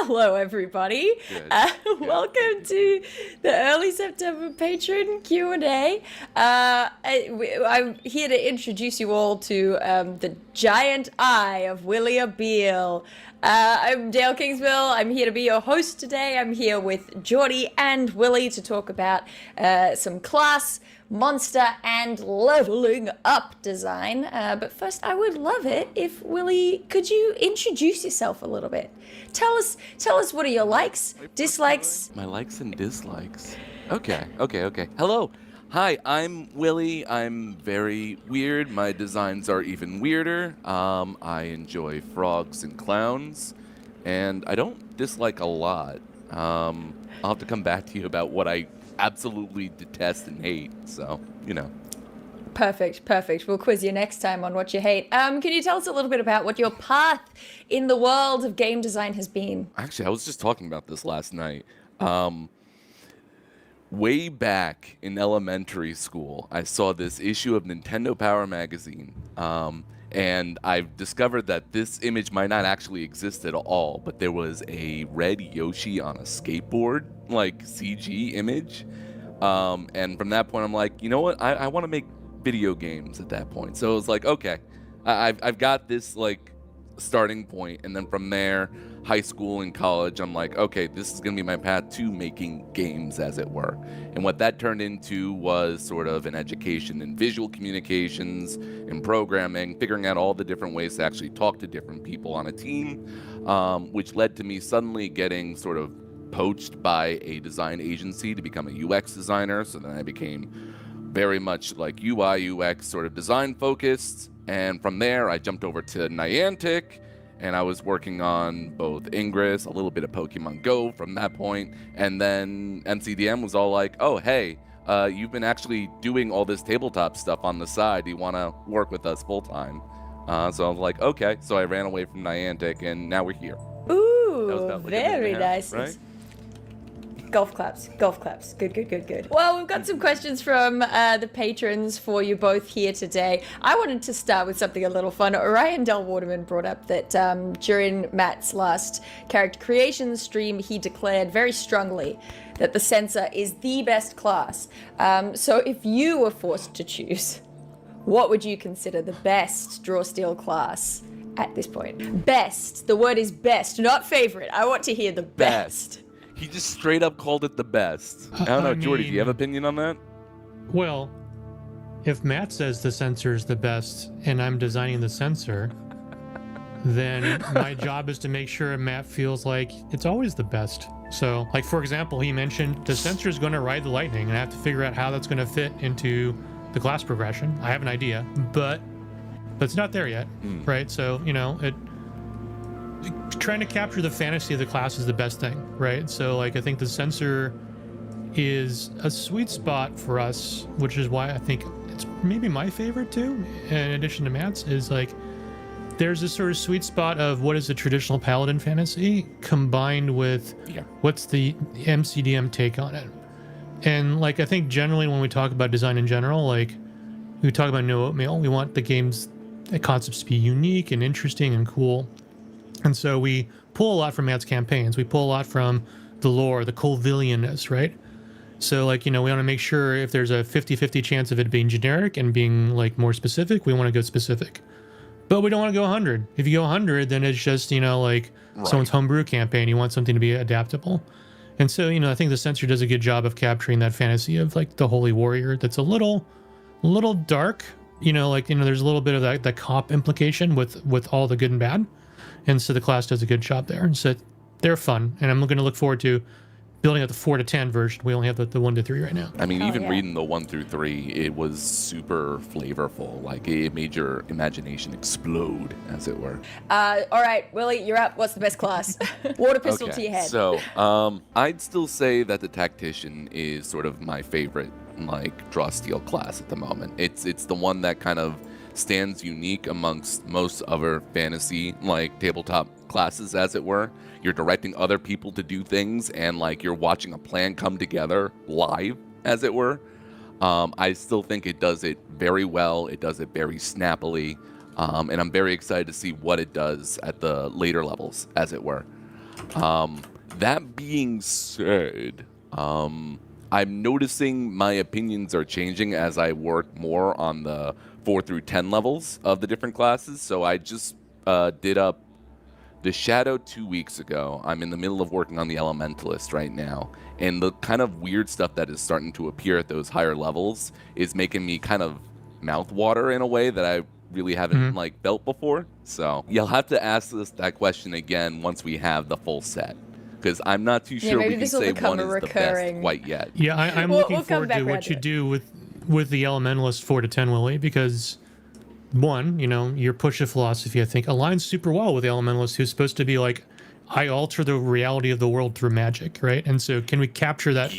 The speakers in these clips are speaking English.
Hello, everybody. Welcome to the early September patron Q&A. I'm here to introduce you all to the giant eye of Willie Beale. I'm Dale Kingsville. I'm here to be your host today. I'm here with Geordie and Willie to talk about some class, monster, and leveling up design. But first, I would love it if, Willie, could you introduce yourself a little bit? Tell us what are your likes, dislikes? My likes and dislikes. Okay. Hello. Hi, I'm Willie. I'm very weird. My designs are even weirder. I enjoy frogs and clowns, and I don't dislike a lot. I'll have to come back to you about what I absolutely detest and hate, so, you know. Perfect. We'll quiz you next time on what you hate. Can you tell us a little bit about what your path in the world of game design has been? Actually, I was just talking about this last night. Way back in elementary school, I saw this issue of Nintendo Power magazine, and I've discovered that this image might not actually exist at all, but there was a red Yoshi on a skateboard, like CG image, and from that point, I'm like, you know what, I want to make video games at that point. So it was like, okay, I've got this like starting point, and then from there, high school and college, I'm like, okay, this is gonna be my path to making games, as it were. And what that turned into was sort of an education in visual communications and programming, figuring out all the different ways to actually talk to different people on a team, which led to me suddenly getting sort of poached by a design agency to become a UX designer. So then I became very much like UI, UX sort of design focused. And from there, I jumped over to Niantic, and I was working on both Ingress, a little bit of Pokemon Go from that point. And then MCDM was all like, oh, hey, you've been actually doing all this tabletop stuff on the side. Do you want to work with us full time? So I was like, okay. So I ran away from Niantic, and now we're here. Ooh, very nice. Right? Golf claps. Good. Well, we've got some questions from the patrons for you both here today. I wanted to start with something a little fun. Orion Del Waterman brought up that during Matt's last character creation stream, he declared very strongly that the Censor is the best class. So if you were forced to choose, what would you consider the best Draw Steel class at this point? Best. The word is best, not favorite. I want to hear the best. He just straight up called it the best. I don't know, Jordy, do you have an opinion on that? Well, if Matt says the Censor is the best and I'm designing the Censor, then my job is to make sure Matt feels like it's always the best. So, like, for example, he mentioned the Censor is going to ride the lightning, and I have to figure out how that's going to fit into the class progression. I have an idea, but it's not there yet, right? So, you know, trying to capture the fantasy of the class is the best thing, right? So, like, I think the Censor is a sweet spot for us, which is why I think it's maybe my favorite too, in addition to Matt's, is like there's this sort of sweet spot of what is the traditional paladin fantasy combined with what's the MCDM take on it. And like, I think generally when we talk about design in general, like we talk about no oatmeal, we want the game's concepts to be unique and interesting and cool. And so we pull a lot from Matt's campaigns. We pull a lot from the lore, the Colvillianness, right? So, like, you know, we want to make sure if there's a 50-50 chance of it being generic and being, like, more specific, we want to go specific. But we don't want to go 100. If you go 100, then it's just, you know, like someone's homebrew campaign. You want something to be adaptable. And so, you know, I think the Censor does a good job of capturing that fantasy of, like, the Holy Warrior that's a little dark. You know, like, you know, there's a little bit of that cop implication with all the good and bad. And so the class does a good job there. And so they're fun. And I'm going to look forward to building out the 4 to 10 version. We only have the 1 to 3 right now. I mean, reading the 1 through 3, it was super flavorful. Like, it made your imagination explode, as it were. All right, Willie, you're up. What's the best class? Water pistol to your head. So, I'd still say that the Tactician is sort of my favorite, like, draw steel class at the moment. It's the one that kind of stands unique amongst most other fantasy, like, tabletop classes, as it were. You're directing other people to do things, and, like, you're watching a plan come together live, as it were. I still think it does it very well. It does it very snappily, and I'm very excited to see what it does at the later levels, as it were. That being said, I'm noticing my opinions are changing as I work more on the 4 through 10 levels of the different classes. So I just did up the Shadow 2 weeks ago. I'm in the middle of working on the Elementalist right now. And the kind of weird stuff that is starting to appear at those higher levels is making me kind of mouth water in a way that I really haven't like felt before. So you'll have to ask us that question again once we have the full set. Because I'm not too sure we can say one is the best quite yet. Yeah, I'm looking forward to what you do with the Elementalist 4 to 10, Willie, because one, you know, your push of philosophy, I think, aligns super well with the Elementalist, who's supposed to be like, I alter the reality of the world through magic, right? And so can we capture that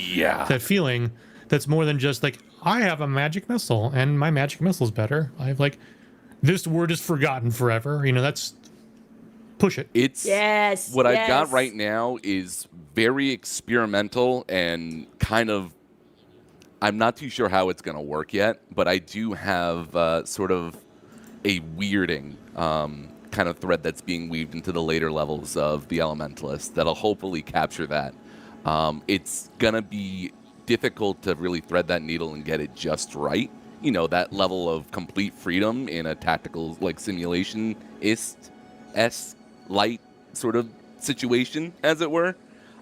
that feeling that's more than just like, I have a magic missile and my magic missile's better. I have like, this word is forgotten forever. You know, that's push it. It's what I've got right now is very experimental and kind of, I'm not too sure how it's going to work yet, but I do have sort of a weirding kind of thread that's being weaved into the later levels of the Elementalist that'll hopefully capture that. It's going to be difficult to really thread that needle and get it just right. You know, that level of complete freedom in a tactical, like, simulation-esque light sort of situation, as it were.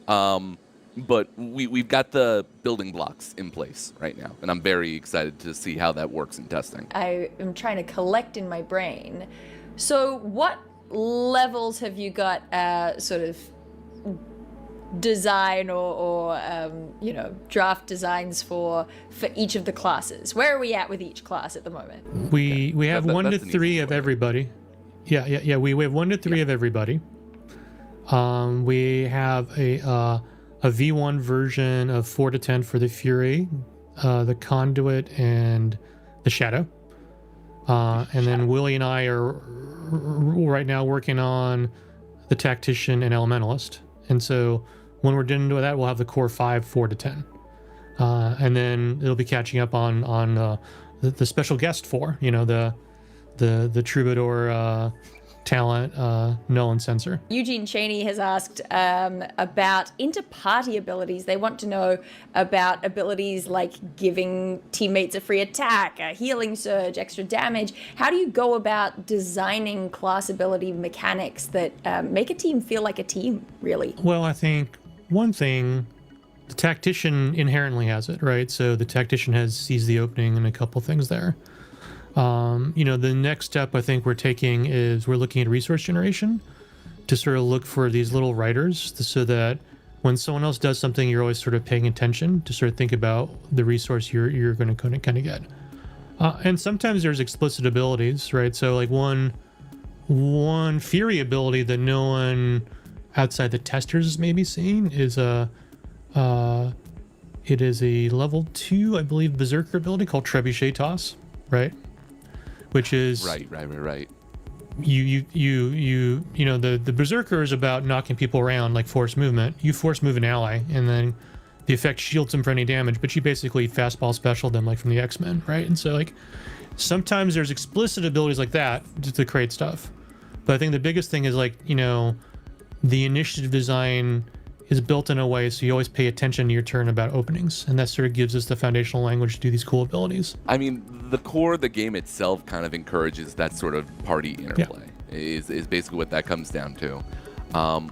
But we've got the building blocks in place right now, and I'm very excited to see how that works in testing. I am trying to collect in my brain. So what levels have you got sort of design or you know, draft designs for each of the classes? Where are we at with each class at the moment? We have 1 to 3 of everybody. Yeah. We have 1 to 3 of everybody. We have a V1 version of 4 to 10 for the Fury, the Conduit, and the Shadow. And then Willie and I are right now working on the Tactician and Elementalist. And so when we're done with that, we'll have the core 5, 4 to 10. And then it'll be catching up on the special guest 4, you know, the Troubadour talent, Null and Censor. Eugene Cheney has asked about inter-party abilities. They want to know about abilities like giving teammates a free attack, a healing surge, extra damage. How do you go about designing class ability mechanics that make a team feel like a team, really? Well, I think one thing, the Tactician inherently has it, right? So the Tactician sees the opening and a couple things there. You know, the next step I think we're taking is we're looking at resource generation to sort of look for these little writers so that when someone else does something, you're always sort of paying attention to sort of think about the resource you're going to kind of get. And sometimes there's explicit abilities, right? So like one Fury ability that no one outside the testers is maybe seeing is it is a level 2, I believe, Berserker ability called Trebuchet Toss, right? Which is right. You know, the Berserker is about knocking people around like force movement. You force move an ally, and then the effect shields them for any damage, but you basically fastball special them like from the X-Men, right? And so like sometimes there's explicit abilities like that to create stuff. But I think the biggest thing is like, you know, the initiative design is built in a way so you always pay attention to your turn about openings, and that sort of gives us the foundational language to do these cool abilities. I mean, the core of the game itself kind of encourages that sort of party interplay, is basically what that comes down to.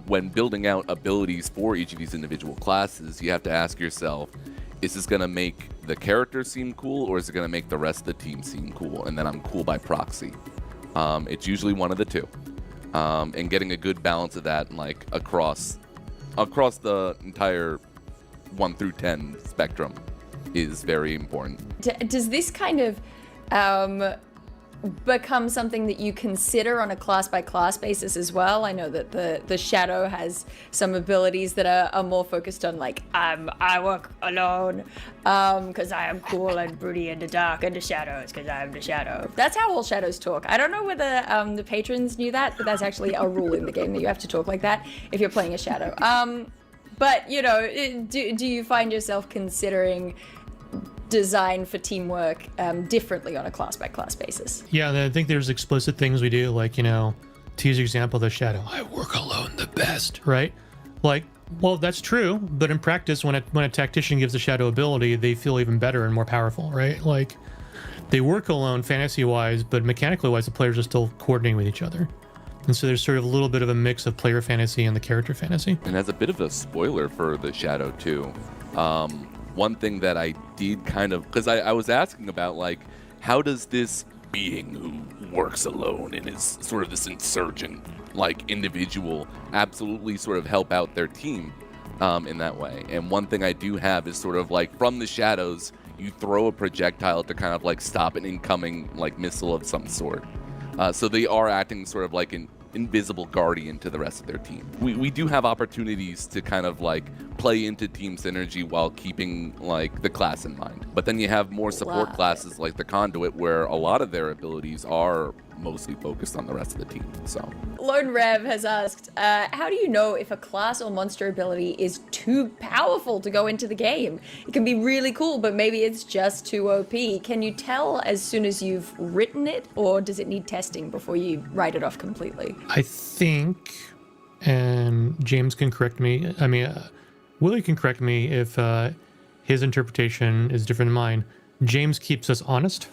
When building out abilities for each of these individual classes, you have to ask yourself, is this going to make the character seem cool, or is it going to make the rest of the team seem cool, and then I'm cool by proxy? It's usually one of the two. And getting a good balance of that, like, across the entire 1 through 10 spectrum is very important. Does this kind of become something that you consider on a class-by-class basis as well? I know that the Shadow has some abilities that are more focused on, like, I work alone because I am cool and broody in the dark, and the Shadows because I am the Shadow. That's how all Shadows talk. I don't know whether the patrons knew that, but that's actually a rule in the game that you have to talk like that if you're playing a Shadow. But, you know, do you find yourself considering design for teamwork differently on a class-by-class basis? Yeah, I think there's explicit things we do, like, you know, to use your example, the Shadow, I work alone the best, right? Like, well, that's true, but in practice, when a tactician gives a shadow ability, they feel even better and more powerful, right? Like, they work alone fantasy-wise, but mechanically-wise, the players are still coordinating with each other. And so there's sort of a little bit of a mix of player fantasy and the character fantasy. And as a bit of a spoiler for the Shadow too, one thing that I did kind of, because I was asking about, like, how does this being who works alone and is sort of this insurgent, like, individual absolutely sort of help out their team in that way? And one thing I do have is sort of like from the shadows, you throw a projectile to kind of like stop an incoming like missile of some sort. So they are acting sort of like an invisible guardian to the rest of their team. We do have opportunities to kind of like play into team synergy while keeping like the class in mind. But then you have more support classes like the Conduit, where a lot of their abilities are mostly focused on the rest of the team. So Lone Rev has asked, how do you know if a class or monster ability is too powerful to go into the game? It can be really cool, but maybe it's just too OP. Can you tell as soon as you've written it, or does it need testing before you write it off completely? I think, and James can correct me, Willie can correct me if his interpretation is different than mine. James keeps us honest.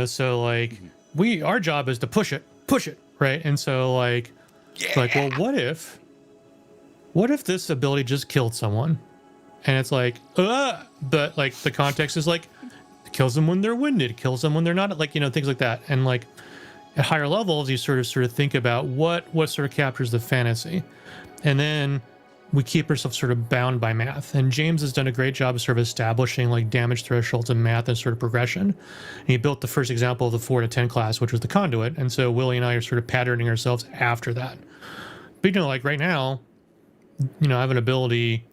So like, our job is to push it, right? And so like, well, what if this ability just killed someone? And it's like, but like the context is like, it kills them when they're winded, kills them when they're not, like, things like that. And like at higher levels, you sort of think about what sort of captures the fantasy. And then we keep ourselves sort of bound by math. And James has done a great job of sort of establishing like damage thresholds in math and sort of progression. And he built the first example of the 4 to 10 class, which was the Conduit. And so Willie and I are sort of patterning ourselves after that. But like right now, I have an ability.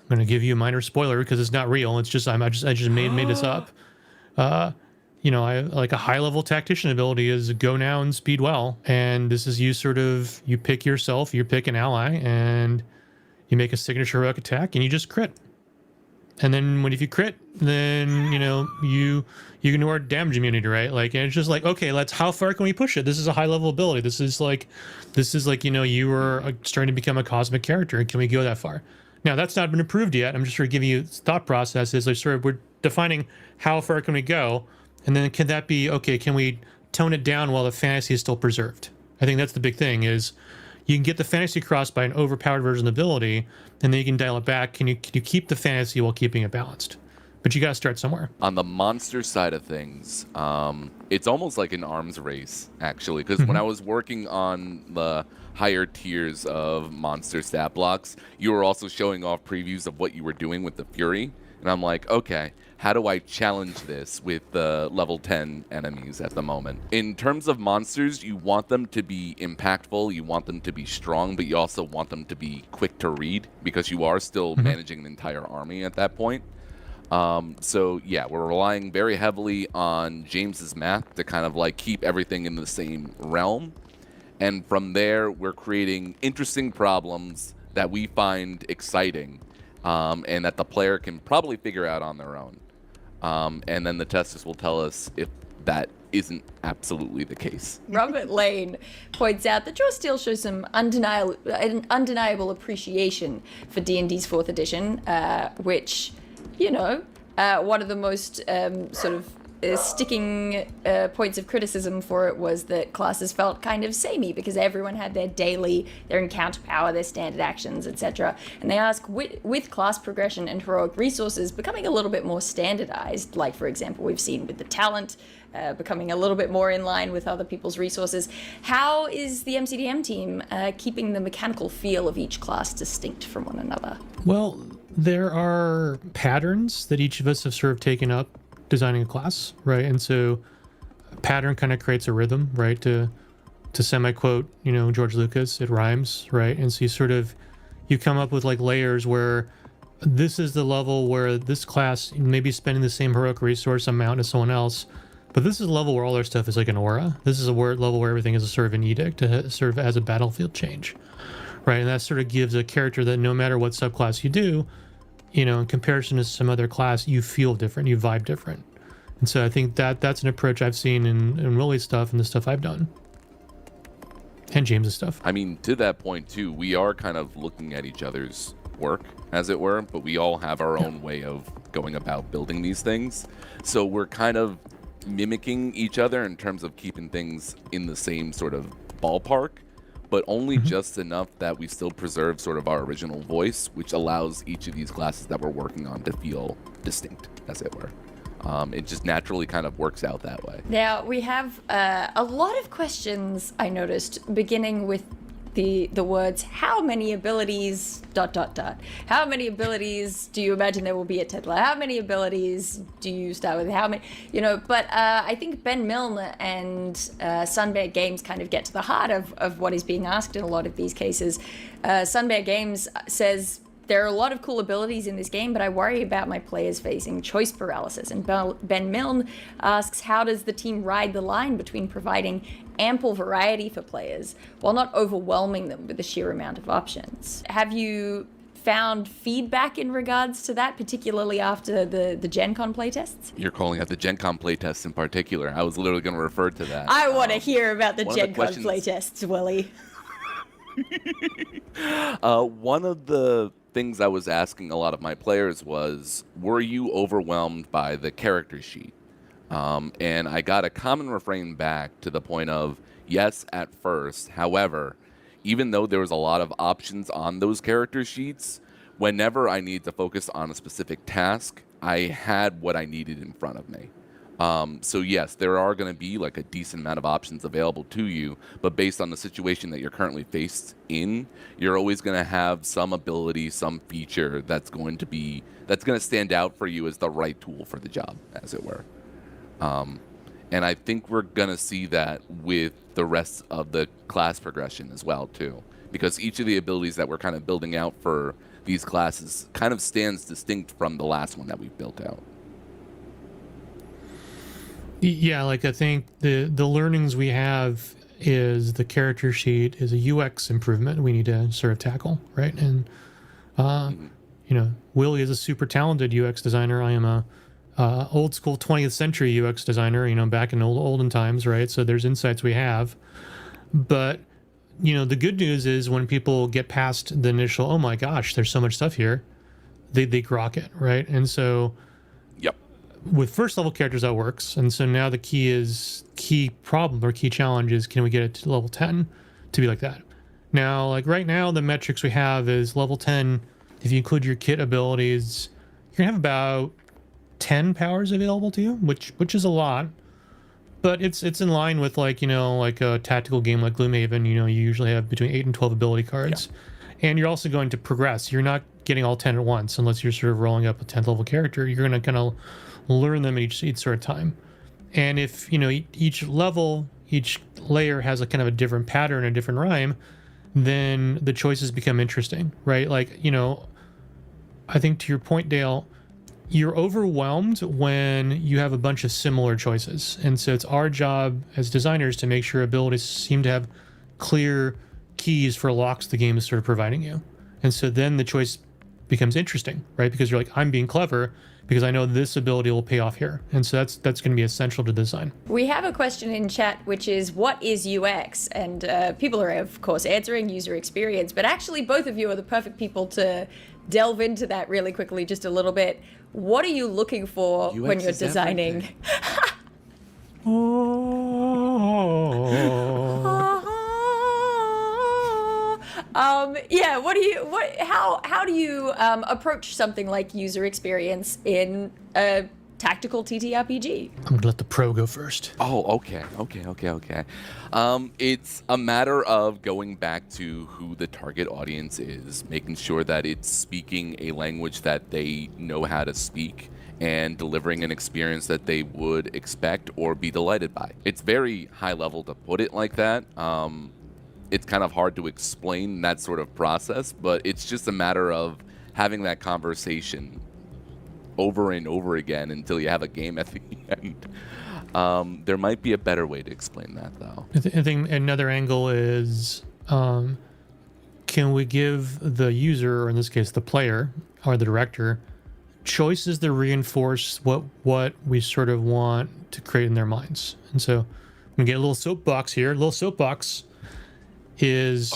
I'm going to give you a minor spoiler because it's not real. It's just I just made this up. I like a high level tactician ability is go now and speed well. And this is you pick yourself, you pick an ally, and you make a signature heroic attack and you just crit. And then if you crit, then you ignore damage immunity, right? Like, and it's just like, okay, how far can we push it? This is a high level ability. This is like you are starting to become a cosmic character, and can we go that far? Now that's not been approved yet. I'm just sort of giving you thought processes. Like we're defining how far can we go, and then can that be okay? Can we tone it down while the fantasy is still preserved? I think that's the big thing. Is you can get the fantasy across by an overpowered version of the ability, and then you can dial it back. Can you keep the fantasy while keeping it balanced? But you got to start somewhere. On the monster side of things, it's almost like an arms race, actually, because when I was working on the higher tiers of monster stat blocks, you were also showing off previews of what you were doing with the Fury. And I'm like, okay, how do I challenge this with the level 10 enemies at the moment? In terms of monsters, you want them to be impactful, you want them to be strong, but you also want them to be quick to read, because you are still managing an entire army at that point. So yeah, we're relying very heavily on James's math to kind of like keep everything in the same realm. And from there, we're creating interesting problems that we find exciting, and that the player can probably figure out on their own. And then the testers will tell us if that isn't absolutely the case. Robert Lane points out that Draw Steel shows some undeniable appreciation for D&D's 4th edition, which, one of the most sort of sticking points of criticism for it was that classes felt kind of samey because everyone had their encounter power, their standard actions, etc. And they ask, with class progression and heroic resources becoming a little bit more standardized, like for example we've seen with the talent becoming a little bit more in line with other people's resources, how is the MCDM team keeping the mechanical feel of each class distinct from one another? Well, there are patterns that each of us have sort of taken up designing a class, right? And so a pattern kind of creates a rhythm, right? To semi-quote, George Lucas, it rhymes, right? And so you come up with like layers where this is the level where this class may be spending the same heroic resource amount as someone else, but this is a level where all their stuff is like an aura. This is a level where everything is a sort of an edict, sort of as a battlefield change, right? And that sort of gives a character that no matter what subclass you do, in comparison to some other class, you feel different, you vibe different. And so I think that's an approach I've seen in Willie's stuff and the stuff I've done. and James's stuff. I mean, to that point too, we are kind of looking at each other's work, as it were, but we all have our own way of going about building these things. So we're kind of mimicking each other in terms of keeping things in the same sort of ballpark, but only just enough that we still preserve sort of our original voice, which allows each of these classes that we're working on to feel distinct, as it were. It just naturally kind of works out that way. Now, we have a lot of questions, I noticed, beginning with the words, how many abilities, ... How many abilities do you imagine there will be at Tetla? How many abilities do you start with? How many, but I think Ben Milne and Sunbear Games kind of get to the heart of what is being asked in a lot of these cases. Sunbear Games says, there are a lot of cool abilities in this game, but I worry about my players facing choice paralysis. And Ben Milne asks, how does the team ride the line between providing ample variety for players while not overwhelming them with the sheer amount of options? Have you found feedback in regards to that, particularly after the Gen Con playtests? You're calling out the Gen Con playtests in particular. I was literally going to refer to that. I want to hear about the Gen Con playtests, Willie. One of the things I was asking a lot of my players was, were you overwhelmed by the character sheet? And I got a common refrain back to the point of, yes, at first. However, even though there was a lot of options on those character sheets, whenever I needed to focus on a specific task, I had what I needed in front of me. So yes, there are going to be like a decent amount of options available to you, but based on the situation that you're currently faced in, you're always going to have some ability, some feature that's going to stand out for you as the right tool for the job, as it were. And I think we're going to see that with the rest of the class progression as well, too, because each of the abilities that we're kind of building out for these classes kind of stands distinct from the last one that we've built out. Yeah, like I think the learnings we have is the character sheet is a UX improvement we need to sort of tackle, right? And Willie is a super talented UX designer. I am a old school 20th century UX designer, back in olden times, right? So there's insights we have, but the good news is when people get past the initial, oh my gosh, there's so much stuff here, they grok it, right? And so with first level characters that works, and so now the key problem or key challenge is, can we get it to level 10 to be like that? Now, like right now, the metrics we have is level 10. If you include your kit abilities, you're gonna have about 10 powers available to you, which is a lot, but it's in line with like a tactical game like Gloomhaven. You usually have between 8 and 12 ability cards, and you're also going to progress. You're not getting all 10 at once unless you're sort of rolling up a 10th level character. You're gonna kind of learn them each sort of time, and if each level, each layer has a kind of a different pattern, a different rhyme, then the choices become interesting, right? Like I think to your point, Dale, you're overwhelmed when you have a bunch of similar choices, and so it's our job as designers to make sure abilities seem to have clear keys for locks the game is sort of providing you, and so then the choice becomes interesting, right? Because you're like, I'm being clever because I know this ability will pay off here. And so that's going to be essential to design. We have a question in chat, which is, what is UX? And people are, of course, answering user experience, but actually both of you are the perfect people to delve into that really quickly, just a little bit. What are you looking for UX when you're designing? How do you approach something like user experience in a tactical TTRPG? I'm gonna let the pro go first. Oh, okay. It's a matter of going back to who the target audience is, making sure that it's speaking a language that they know how to speak, and delivering an experience that they would expect or be delighted by. It's very high level to put it like that. It's kind of hard to explain that sort of process, but it's just a matter of having that conversation over and over again until you have a game at the end. There might be a better way to explain that, though. I think another angle is, can we give the user, or in this case the player or the director, choices that reinforce what we sort of want to create in their minds? And so I'm gonna get a little soapbox here, is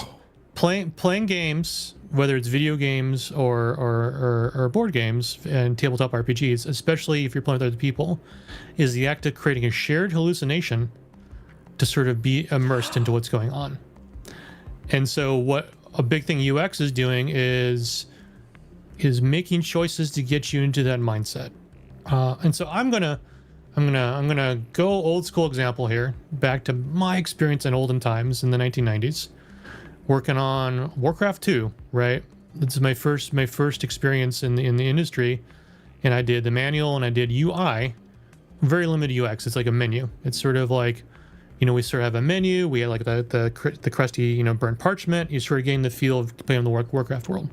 playing games, whether it's video games or board games and tabletop RPGs, especially if you're playing with other people, is the act of creating a shared hallucination to sort of be immersed into what's going on. And so what a big thing UX is doing is making choices to get you into that mindset. And so I'm gonna go old school example here, back to my experience in olden times in the 1990s, working on Warcraft 2. Right, this is my first experience in the industry, and I did the manual and I did UI, very limited UX. It's like a menu. It's sort of like, we sort of have a menu. We had like the crusty, burnt parchment. You sort of gain the feel of playing in the Warcraft world.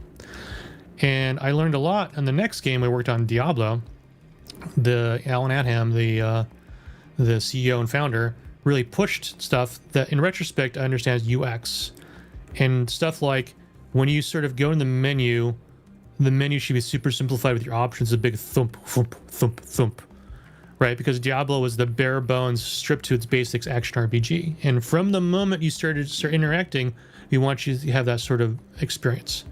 And I learned a lot. In the next game, I worked on Diablo. The Alan Adham, the CEO and founder, really pushed stuff that, in retrospect, I understand as UX, and stuff like when you sort of go in the menu should be super simplified with your options, a big thump, thump, thump, thump, right? Because Diablo was the bare bones, stripped to its basics action RPG, and from the moment you start interacting, we want you to have that sort of experience.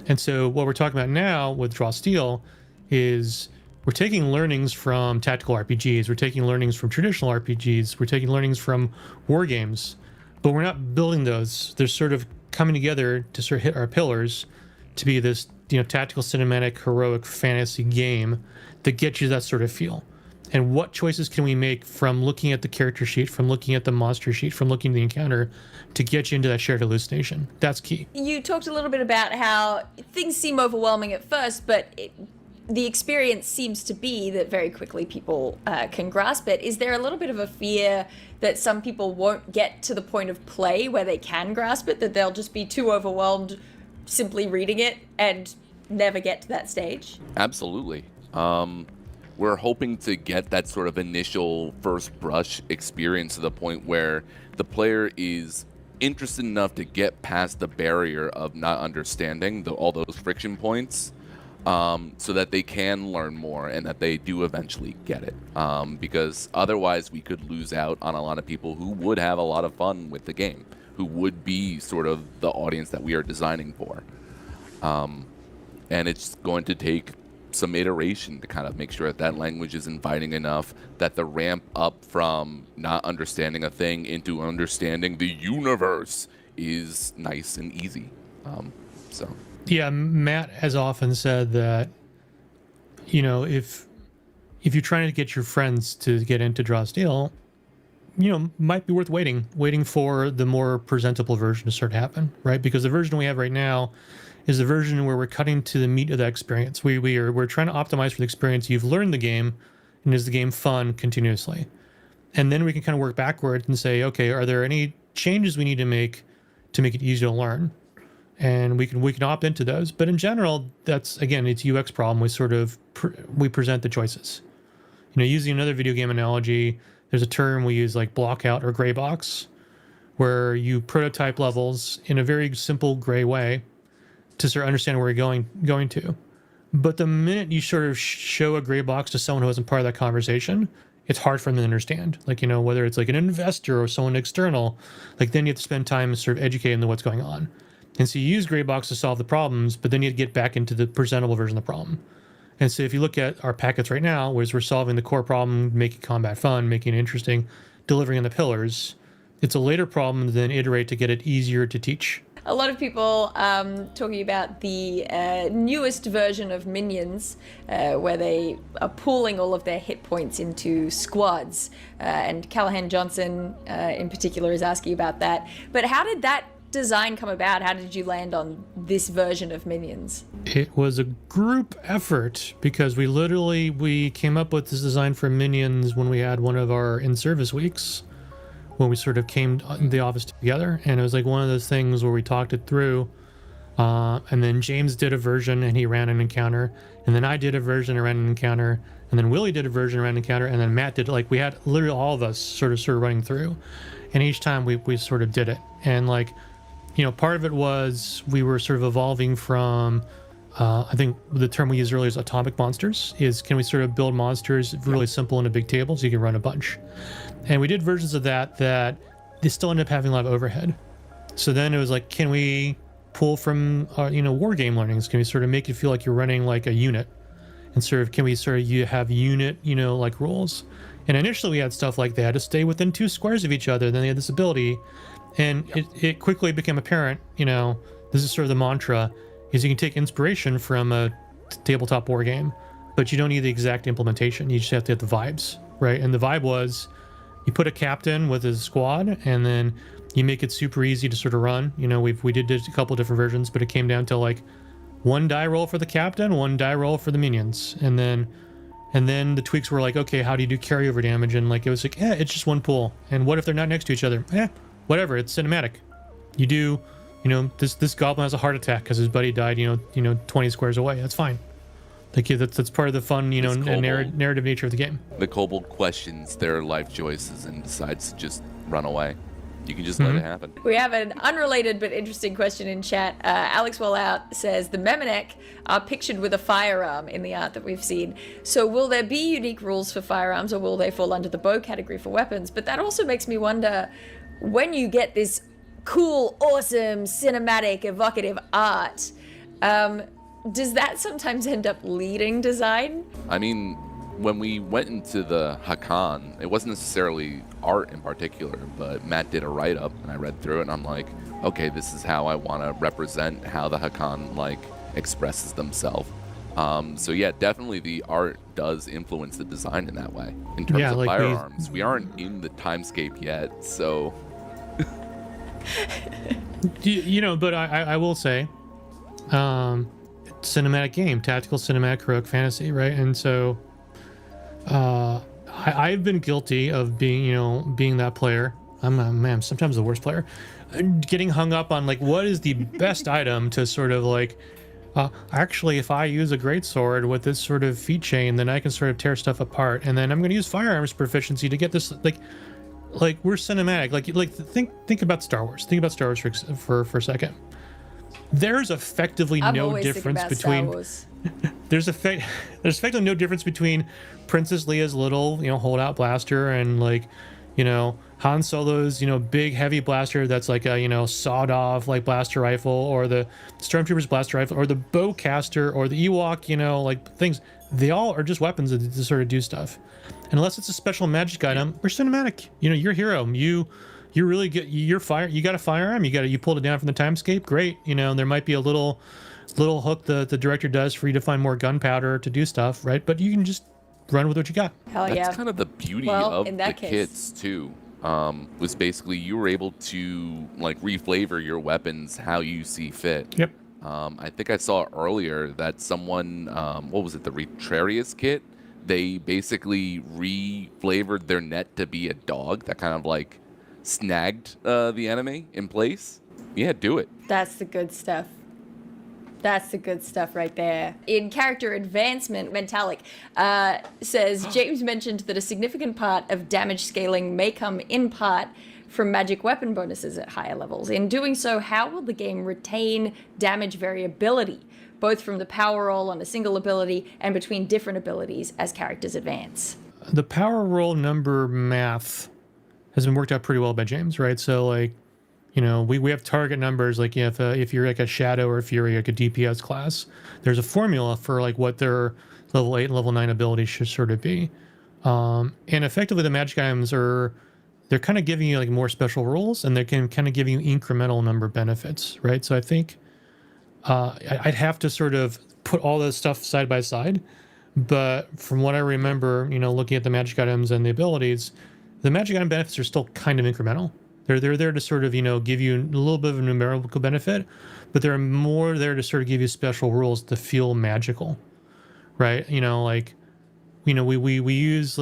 And so what we're talking about now with Draw Steel is we're taking learnings from tactical RPGs, we're taking learnings from traditional RPGs, we're taking learnings from war games, but we're not building those. They're sort of coming together to sort of hit our pillars to be this, tactical, cinematic, heroic fantasy game that gets you that sort of feel. And what choices can we make from looking at the character sheet, from looking at the monster sheet, from looking at the encounter to get you into that shared hallucination? That's key. You talked a little bit about how things seem overwhelming at first, but the experience seems to be that very quickly people can grasp it. Is there a little bit of a fear that some people won't get to the point of play where they can grasp it, that they'll just be too overwhelmed simply reading it and never get to that stage? Absolutely. We're hoping to get that sort of initial first brush experience to the point where the player is interested enough to get past the barrier of not understanding all those friction points, so that they can learn more and that they do eventually get it. Because otherwise we could lose out on a lot of people who would have a lot of fun with the game, who would be sort of the audience that we are designing for. And it's going to take some iteration to kind of make sure that language is inviting enough, that the ramp up from not understanding a thing into understanding the universe is nice and easy. Yeah, Matt has often said that, if you're trying to get your friends to get into Draw Steel, might be worth waiting for the more presentable version to start to happen, right? Because the version we have right now is the version where we're cutting to the meat of that experience. We're trying to optimize for the experience. You've learned the game, and is the game fun continuously? And then we can kind of work backwards and say, okay, are there any changes we need to make it easier to learn? And we can opt into those. But in general, that's, again, it's UX problem. We sort of we present the choices. Using another video game analogy, there's a term we use like block out or gray box, where you prototype levels in a very simple gray way to sort of understand where you're going to. But the minute you sort of show a gray box to someone who isn't part of that conversation, it's hard for them to understand. Like, whether it's like an investor or someone external, like then you have to spend time sort of educating them what's going on. And so you use gray box to solve the problems, but then you get back into the presentable version of the problem. And so if you look at our packets right now, whereas we're solving the core problem, making combat fun, making it interesting, delivering on the pillars, it's a later problem to then iterate to get it easier to teach. A lot of people talking about the newest version of Minions, where they are pooling all of their hit points into squads. And Callahan Johnson in particular is asking about that. But how did that design come about? How did you land on this version of Minions? It was a group effort, because we came up with this design for Minions when we had one of our in-service weeks, when we sort of came in the office together, and it was like one of those things where we talked it through, and then James did a version and he ran an encounter, and then I did a version and ran an encounter, and then Willie did a version and ran an encounter, and then Matt did, like, we had literally all of us sort of running through, and each time we sort of did it. And like, part of it was we were sort of evolving from, I think the term we used earlier is atomic monsters, is can we sort of build monsters really simple in a big table so you can run a bunch. And we did versions of that they still end up having a lot of overhead. So then it was like, can we pull from war game learnings? Can we sort of make it feel like you're running like a unit, and sort of you have unit like rules? And initially we had stuff like they had to stay within 2 squares of each other. Then they had this ability, and it quickly became apparent. This is sort of the mantra: is you can take inspiration from a tabletop war game, but you don't need the exact implementation. You just have to have the vibes, right? And the vibe was, you put a captain with his squad, and then you make it super easy to sort of run. We did a couple different versions, but it came down to like 1 die roll for the captain, 1 die roll for the minions, and then the tweaks were like, okay, how do you do carryover damage? And like it was like, it's just 1 pool. And what if they're not next to each other? Whatever, it's cinematic. You do, this goblin has a heart attack because his buddy died 20 squares away. That's fine. Like, that's part of the fun, narrative nature of the game. The kobold questions their life choices and decides to just run away. You can just let it happen. We have an unrelated but interesting question in chat. Alex Wallout says, the Memenek are pictured with a firearm in the art that we've seen. So will there be unique rules for firearms, or will they fall under the bow category for weapons? But that also makes me wonder, when you get this cool, awesome, cinematic, evocative art, does that sometimes end up leading design? I mean, when we went into the Hakan, it wasn't necessarily art in particular, but Matt did a write-up, and I read through it, and I'm like, okay, this is how I want to represent how the Hakan, expresses themselves. So yeah, definitely the art does influence the design in that way. In terms of firearms, we aren't in the timescape yet, so... But I will say, cinematic game, tactical cinematic heroic fantasy, right? And so I've been guilty of being that player. I'm sometimes the worst player, getting hung up on what is the best item to sort of actually, if I use a greatsword with this sort of feat chain, then I can sort of tear stuff apart, and then I'm going to use firearms proficiency to get this we're cinematic. Think about Star Wars. Think about Star Wars for a second. There's effectively no difference between there's effectively no difference between Princess Leia's little holdout blaster and Han Solo's big heavy blaster that's like a sawed off blaster rifle, or the Stormtrooper's blaster rifle, or the bowcaster, or the Ewok things. They all are just weapons to sort of do stuff. And unless it's a special magic item, we're cinematic. You're a hero. You really get you got a firearm, you pulled it down from the timescape, great. There might be a little hook the director does for you to find more gunpowder to do stuff, right? But you can just run with what you got. Hell yeah. That's kind of the beauty of the kits too. Was basically you were able to reflavor your weapons how you see fit. Yep. I think I saw earlier that someone, what was it, the Retrarius kit? They basically reflavored their net to be a dog that kind of snagged the enemy in place. Yeah, do it. That's the good stuff. That's the good stuff right there. In character advancement, Mentalic says, James mentioned that a significant part of damage scaling may come in part from magic weapon bonuses at higher levels. In doing so, how will the game retain damage variability, both from the power roll on a single ability and between different abilities as characters advance? The power roll number math has been worked out pretty well by James, right? So we have target numbers, if you're a shadow, or if you're a DPS class, there's a formula for what their level 8 and level 9 abilities should sort of be. And effectively the magic items they're kind of giving you more special rules, and they can kind of give you incremental number benefits, right? So I think I'd have to sort of put all this stuff side by side, but from what I remember, looking at the magic items and the abilities, the magic item benefits are still kind of incremental. They're there to sort of give you a little bit of a numerical benefit, but they're more there to sort of give you special rules to feel magical, right? We use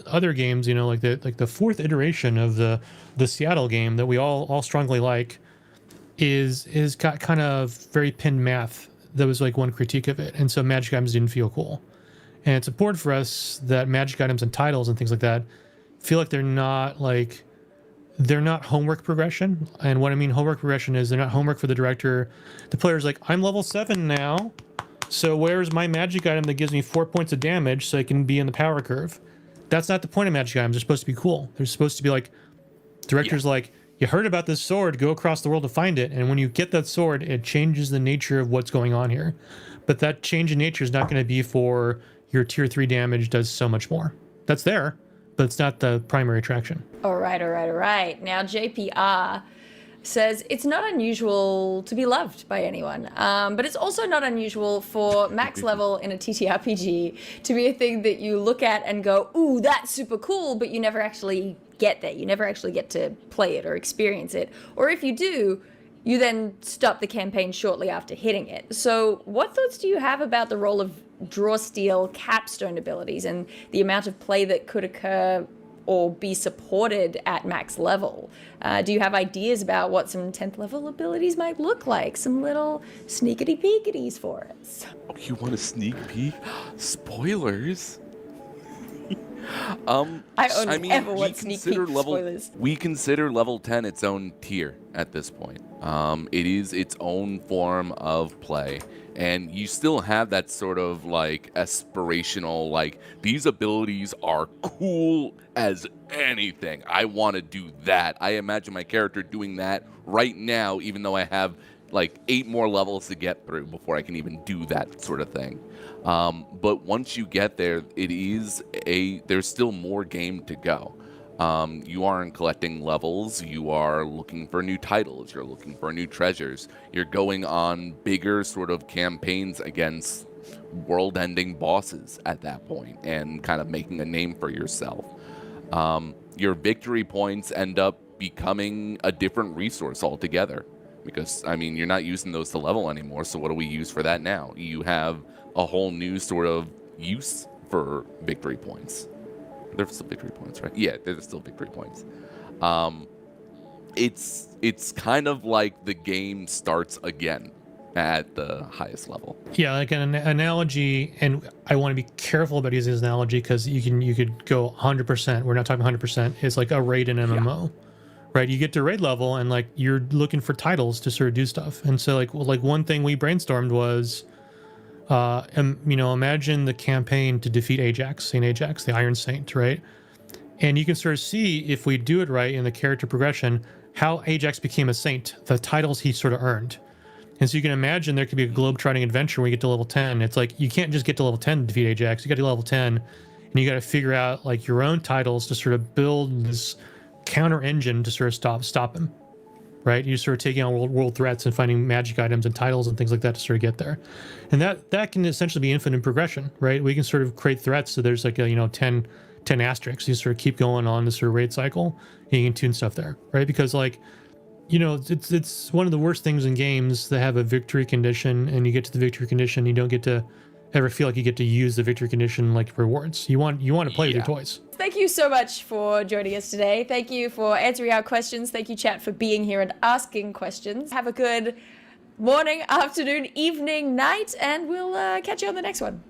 other games, the fourth iteration of the Seattle game that we all strongly like is got kind of very pinned math. That was one critique of it, and so magic items didn't feel cool. And it's important for us that magic items and titles and things like that feel like they're not homework progression. And what I mean homework progression is they're not homework for the director. The player's I'm level 7 now, so where's my magic item that gives me 4 points of damage so I can be in the power curve? That's not the point of magic items. They're supposed to be cool. They're supposed to be directors you heard about this sword, go across the world to find it, and when you get that sword, it changes the nature of what's going on here. But that change in nature is not going to be for your tier 3 damage does so much more. That's there, but it's not the primary attraction. All right. Now, JPR says it's not unusual to be loved by anyone, but it's also not unusual for max level in a TTRPG to be a thing that you look at and go, ooh, that's super cool, but you never actually get there. You never actually get to play it or experience it. Or if you do, you then stop the campaign shortly after hitting it. So what thoughts do you have about the role of draw steel capstone abilities and the amount of play that could occur or be supported at max level? Do you have ideas about what some 10th level abilities might look like? Some little sneakity peekities for us. Oh, you want a sneak peek? Spoilers? I only ever want sneak peek spoilers. We consider level 10 its own tier at this point. It is its own form of play. And you still have that sort of like aspirational, like these abilities are cool as anything. I want to do that. I imagine my character doing that right now, even though I have like 8 more levels to get through before I can even do that sort of thing. But once you get there, there's still more game to go. You aren't collecting levels, you are looking for new titles, you're looking for new treasures, you're going on bigger sort of campaigns against world-ending bosses at that point and kind of making a name for yourself. Your victory points end up becoming a different resource altogether because, I mean, you're not using those to level anymore, so what do we use for that now? You have a whole new sort of use for victory points. There's still victory points, right? Yeah, there's still victory points. It's kind of like the game starts again at the highest level. Yeah, like an analogy, and I want to be careful about using this analogy because you could go 100%. We're not talking 100%. It's like a raid in MMO, right? You get to raid level and like you're looking for titles to sort of do stuff. And so like one thing we brainstormed was, imagine the campaign to defeat Saint Ajax, the Iron Saint, right? And you can sort of see if we do it right in the character progression, how Ajax became a saint, the titles he sort of earned. And so you can imagine there could be a globe-trotting adventure when you get to level 10. It's like you can't just get to level 10 to defeat Ajax. You got to level 10, and you got to figure out like your own titles to sort of build this counter engine to sort of stop him. Right, you're sort of taking on world threats and finding magic items and titles and things like that to sort of get there, and that can essentially be infinite progression, right? We can sort of create threats, so there's like a 10 asterisks. You sort of keep going on this sort of raid cycle, and you can tune stuff there, right? Because like, it's one of the worst things in games that have a victory condition, and you get to the victory condition, you don't get to ever feel like you get to use the victory condition like rewards. You want to play with your toys. Thank you so much for joining us today. Thank you for answering our questions. Thank you, chat, for being here and asking questions. Have a good morning, afternoon, evening, night, and we'll catch you on the next one.